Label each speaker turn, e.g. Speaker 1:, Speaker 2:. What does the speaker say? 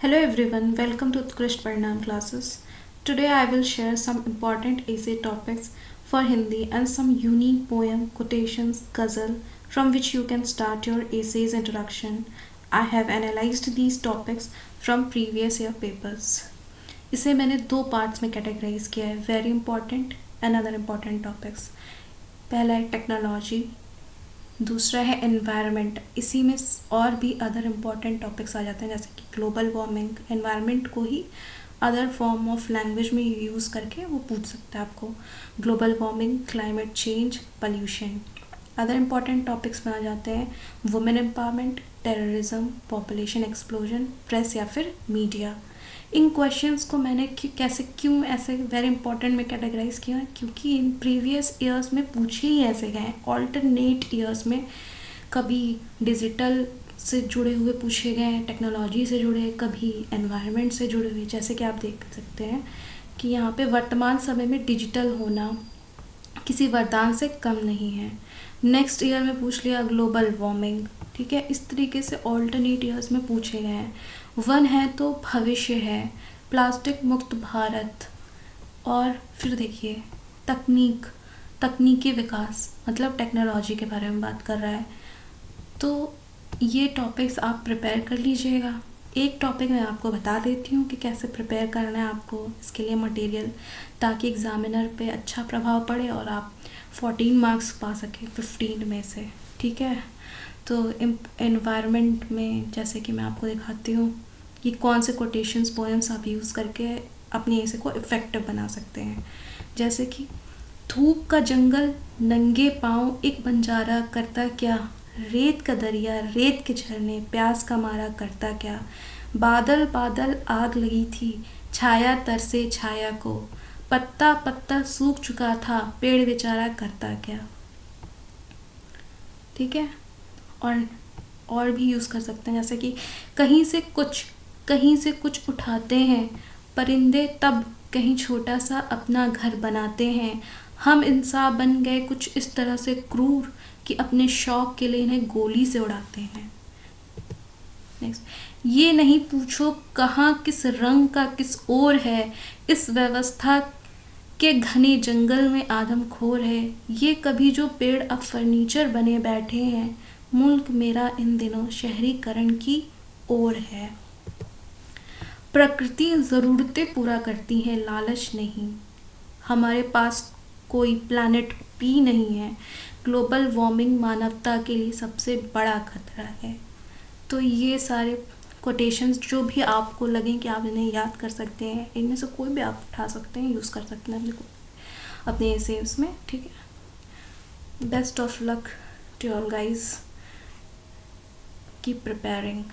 Speaker 1: Hello everyone, welcome to Utkrisht Parinam classes. Today I will share some important essay topics for Hindi and some unique poem, quotations, ghazal from which you can start your essays introduction. I have analyzed these topics from previous year papers. इसे मैंने दो parts में categorise किया है, very important and other important topics. पहला है technology, दूसरा है एनवायरनमेंट. इसी में और भी अदर इम्पॉर्टेंट टॉपिक्स आ जाते हैं जैसे कि ग्लोबल वार्मिंग. एनवायरनमेंट को ही अदर फॉर्म ऑफ लैंग्वेज में यूज़ करके वो पूछ सकता है आपको. Global warming, climate change, pollution. Other important topics में आ जाते हैं women empowerment, terrorism, population explosion, press या फिर मीडिया. इन क्वेश्चंस को मैंने क्यों ऐसे वेरी इंपॉर्टेंट में कैटेगराइज किया है, क्योंकि इन प्रीवियस ईयर्स में पूछे ही ऐसे गए हैं. ऑल्टरनेट ईयर्स में कभी डिजिटल से जुड़े हुए पूछे गए हैं, टेक्नोलॉजी से जुड़े, कभी एनवायरनमेंट से जुड़े हुए. जैसे कि आप देख सकते हैं कि यहाँ पे वर्तमान समय में डिजिटल होना किसी वरदान से कम नहीं है. नेक्स्ट ईयर में पूछ लिया ग्लोबल वार्मिंग. ठीक है, इस तरीके से ऑल्टरनेट ईयर्स में पूछे गए हैं. वन है तो भविष्य है, प्लास्टिक मुक्त भारत. और फिर देखिए तकनीकी विकास, मतलब टेक्नोलॉजी के बारे में बात कर रहा है. तो ये टॉपिक्स आप प्रिपेयर कर लीजिएगा. एक टॉपिक मैं आपको बता देती हूँ कि कैसे प्रिपेयर करना है आपको इसके लिए मटेरियल, ताकि एग्ज़ामिनर पे अच्छा प्रभाव पड़े और आप 14 मार्क्स पा सकें 15 में से. ठीक है, तो एनवायरनमेंट में जैसे कि मैं आपको दिखाती हूँ कि कौन से कोटेशंस पोएम्स आप यूज़ करके अपने ऐसे को इफ़ेक्टिव बना सकते हैं. जैसे कि धूप का जंगल नंगे पाँव एक बंजारा करता क्या, रेत का दरिया रेत के झरने प्यास का मारा करता क्या, बादल बादल आग लगी थी छाया तरसे छाया को, पत्ता पत्ता सूख चुका था पेड़ बेचारा करता क्या. ठीक है, और भी यूज़ कर सकते हैं जैसे कि कहीं से कुछ उठाते हैं परिंदे, तब कहीं छोटा सा अपना घर बनाते हैं. हम इंसान बन गए कुछ इस तरह से क्रूर कि अपने शौक के लिए इन्हें गोली से उड़ाते हैं. नेक्स्ट, ये नहीं पूछो कहाँ किस रंग का किस ओर है, इस व्यवस्था के घने जंगल में आदमखोर है. ये कभी जो पेड़ अब फर्नीचर बने बैठे हैं, मुल्क मेरा इन दिनों शहरीकरण की ओर है. प्रकृति ज़रूरतें पूरा करती है, लालच नहीं. हमारे पास कोई प्लैनेट भी नहीं है. ग्लोबल वार्मिंग मानवता के लिए सबसे बड़ा खतरा है. तो ये सारे कोटेशंस जो भी आपको लगें कि आप इन्हें याद कर सकते हैं, इनमें से कोई भी आप उठा सकते हैं, यूज़ कर सकते हैं अपने एसेज में. ठीक है, best of luck to all guys, keep preparing.